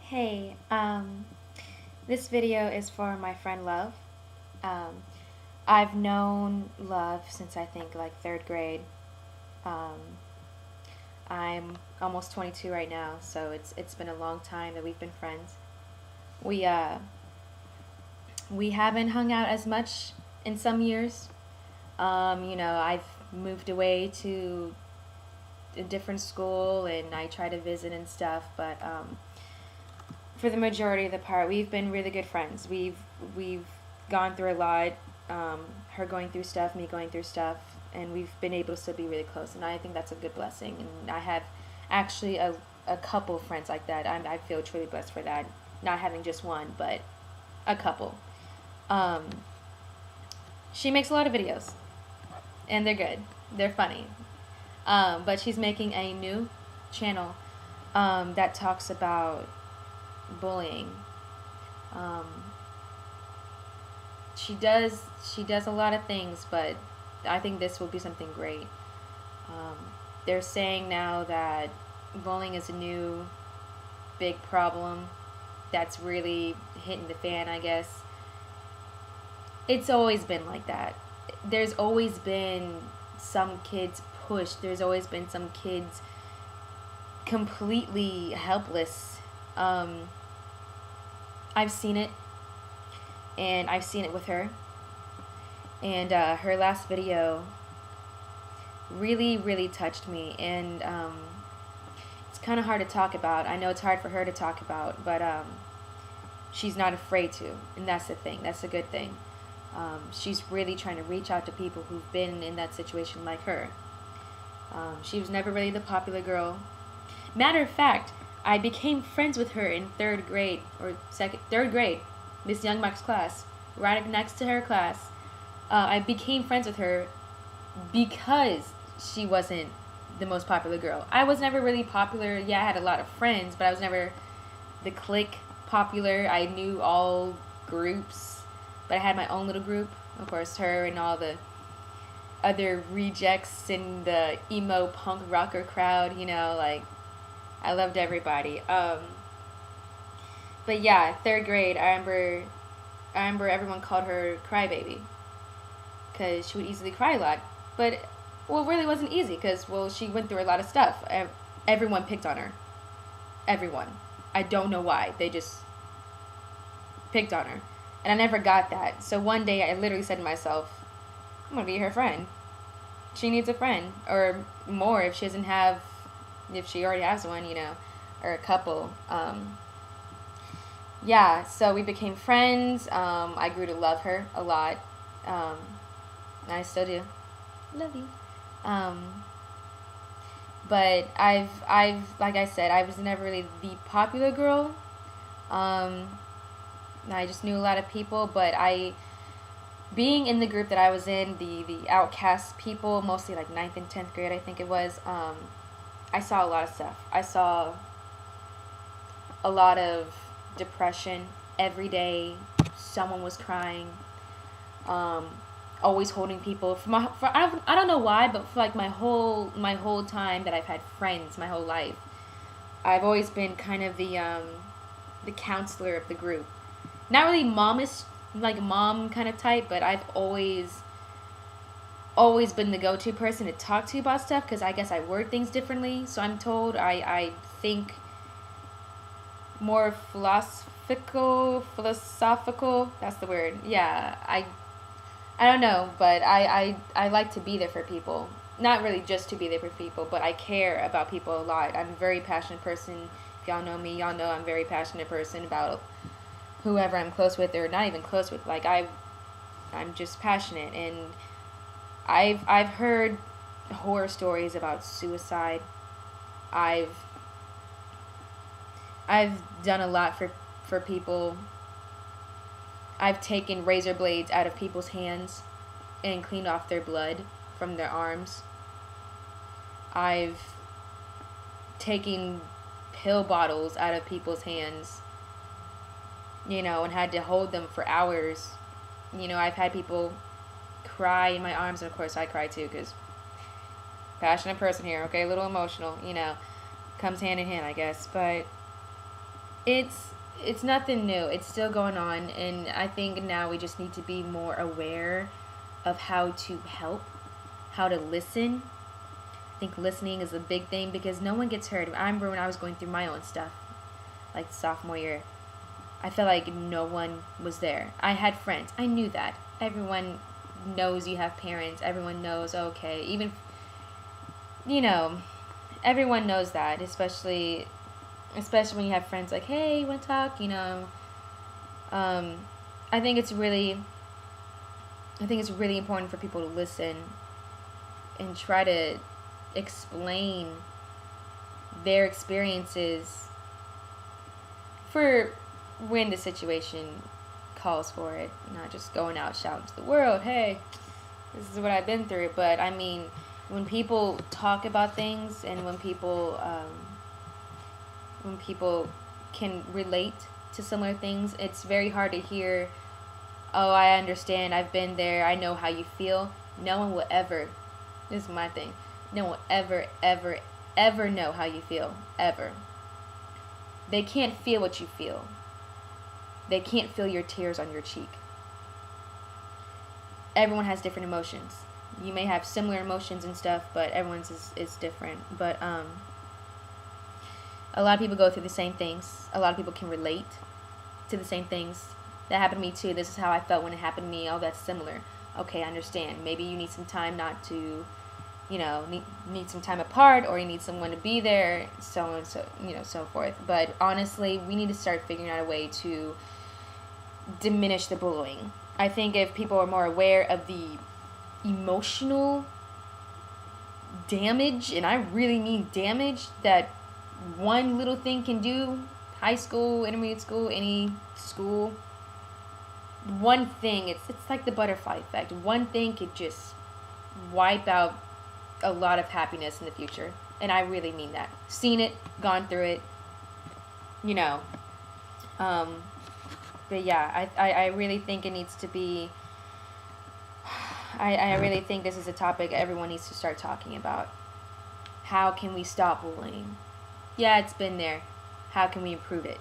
Hey, this video is for my friend Love. Um, I've known Love since I think like third grade. Um, I'm almost 22 right now, so it's been a long time that we've been friends. We uh, we haven't hung out as much in some years. I've moved away to a different school and I try to visit and stuff, but for the majority of the part, we've been really good friends. We've gone through a lot. Her going through stuff, me going through stuff, and we've been able to still be really close. And I think that's a good blessing. And I have actually a couple friends like that. I feel truly blessed for that. Not having just one, but a couple. Um, she makes a lot of videos, and they're good. They're funny. But she's making a new channel that talks about bullying. Um, she does a lot of things, but I think this will be something great. Um, they're saying now that bullying is a new big problem that's really hitting the fan, I guess. It's always been like that. There's always been some kids pushed. There's always been some kids completely helpless. I've seen it, and I've seen it with her. And her last video really, really touched me. And it's kind of hard to talk about. I know it's hard for her to talk about, but she's not afraid to. And that's the thing. That's a good thing. She's really trying to reach out to people who've been in that situation like her. She was never really the popular girl. Matter of fact, I became friends with her in third grade, third grade, Miss Youngmark's class, right next to her class. I became friends with her because she wasn't the most popular girl. I was never really popular. Yeah, I had a lot of friends, but I was never the clique popular. I knew all groups, but I had my own little group. Of course, her and all the other rejects in the emo punk rocker crowd, like I loved everybody. But yeah, third grade, I remember everyone called her Crybaby because she would easily cry a lot. But well, it really wasn't easy because she went through a lot of stuff. Everyone picked on her. Everyone. I don't know why. They just picked on her, and I never got that. So one day, I literally said to myself, "I'm gonna be her friend. She needs a friend, or more if she already has one, or a couple." Yeah, so we became friends. I grew to love her a lot. Um, and I still do. Love you. Um, but like I said, I was never really the popular girl. Um, I just knew a lot of people, but being in the group that I was in, the outcast people, mostly like ninth and 10th grade, I think it was, I saw a lot of stuff. I saw a lot of depression every day. Someone was crying, always holding people. I don't know why, but for like my whole time that I've had friends, my whole life, I've always been kind of the counselor of the group. Not really momish, like mom kind of type, but I've always been the go-to person to talk to about stuff because I guess I word things differently. So I'm told I think more philosophical. That's the word. Yeah, I don't know, but I like to be there for people. Not really just to be there for people, but I care about people a lot. I'm a very passionate person. If y'all know me, y'all know I'm a very passionate person about whoever I'm close with or not even close with. Like I'm just passionate, and I've heard horror stories about suicide. I've I've done a lot for people. I've taken razor blades out of people's hands and cleaned off their blood from their arms. I've taken pill bottles out of people's hands, and had to hold them for hours. I've had people cry in my arms, and of course I cry too, because passionate person here, okay, a little emotional, comes hand in hand, I guess. But it's nothing new. It's still going on, and I think now we just need to be more aware of how to help, how to listen. I think listening is a big thing because no one gets hurt. I remember when I was going through my own stuff, like sophomore year, I felt like no one was there. I had friends. I knew that. Everyone knows you have parents. Everyone knows, okay, even, you know, everyone knows that, especially when you have friends like, hey, you want to talk, I think it's really important for people to listen and try to explain their experiences for when the situation calls for it, not just going out shouting to the world, hey, this is what I've been through. But I mean, when people talk about things, and when people can relate to similar things, it's very hard to hear, oh, I understand, I've been there, I know how you feel. No one will ever, this is my thing, no one will ever, ever, ever know how you feel, ever. They can't feel what you feel. They can't feel your tears on your cheek. Everyone has different emotions. You may have similar emotions and stuff, but everyone's is different. But a lot of people go through the same things. A lot of people can relate to the same things. That happened to me too. This is how I felt when it happened to me. Oh, that's similar. Okay, I understand. Maybe you need some time not to, need some time apart, or you need someone to be there, so on, so forth. But honestly, we need to start figuring out a way to diminish the bullying. I think if people are more aware of the emotional damage, and I really mean damage, that one little thing can do, high school, intermediate school, any school, one thing, it's like the butterfly effect. One thing could just wipe out a lot of happiness in the future. And I really mean that. Seen it, gone through it, but yeah, I really think it needs to be, I really think this is a topic everyone needs to start talking about. How can we stop bullying? Yeah, it's been there. How can we improve it?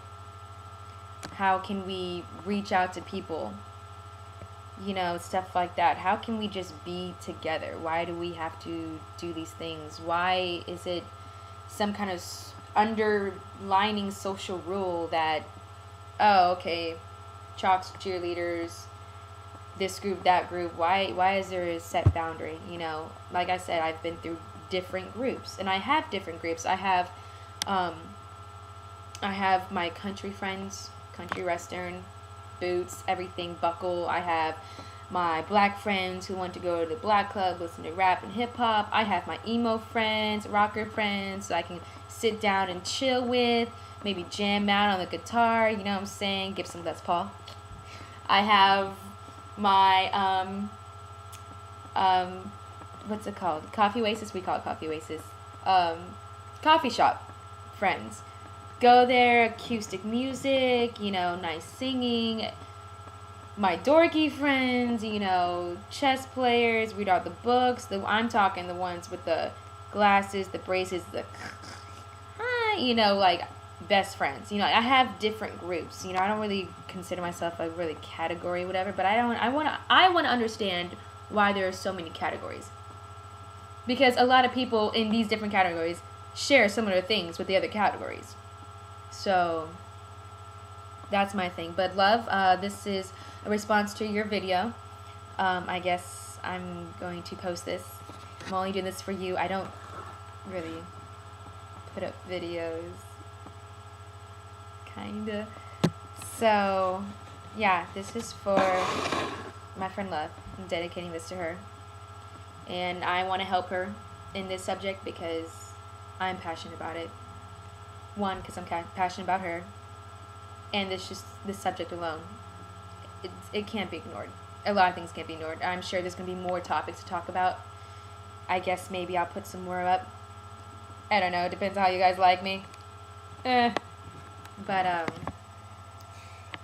How can we reach out to people? Stuff like that. How can we just be together? Why do we have to do these things? Why is it some kind of underlining social rule that, oh, okay, chalks, cheerleaders, this group, that group, why is there a set boundary? Like I said, I've been through different groups, and I have different groups. I have my country friends, country western, boots, everything, buckle. I have my black friends who want to go to the black club, listen to rap and hip hop. I have my emo friends, rocker friends, so I can sit down and chill with, maybe jam out on the guitar, you know what I'm saying, Gibson Les Paul. I have my what's it called? Coffee Oasis, we call it Coffee Oasis. Coffee shop friends. Go there, acoustic music, nice singing. My dorky friends, chess players, read all the books. I'm talking the ones with the glasses, the braces, the like best friends. I have different groups. I don't really consider myself a really category, whatever, but I want to understand why there are so many categories. Because a lot of people in these different categories share similar things with the other categories. So that's my thing. But love, this is a response to your video. I guess I'm going to post this. I'm only doing this for you. I don't really put up videos. Kinda. So yeah, this is for my friend Love. I'm dedicating this to her. And I want to help her in this subject because I'm passionate about it. One, because I'm passionate about her, and this subject alone, it can't be ignored. A lot of things can't be ignored. I'm sure there's going to be more topics to talk about. I guess maybe I'll put some more up. I don't know. It depends on how you guys like me. But,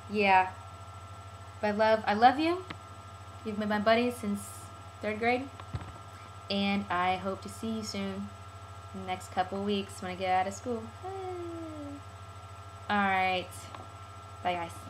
yeah. But love, I love you. You've been my buddy since 3rd grade. And I hope to see you soon. In the next couple weeks when I get out of school. Alright. Bye, guys.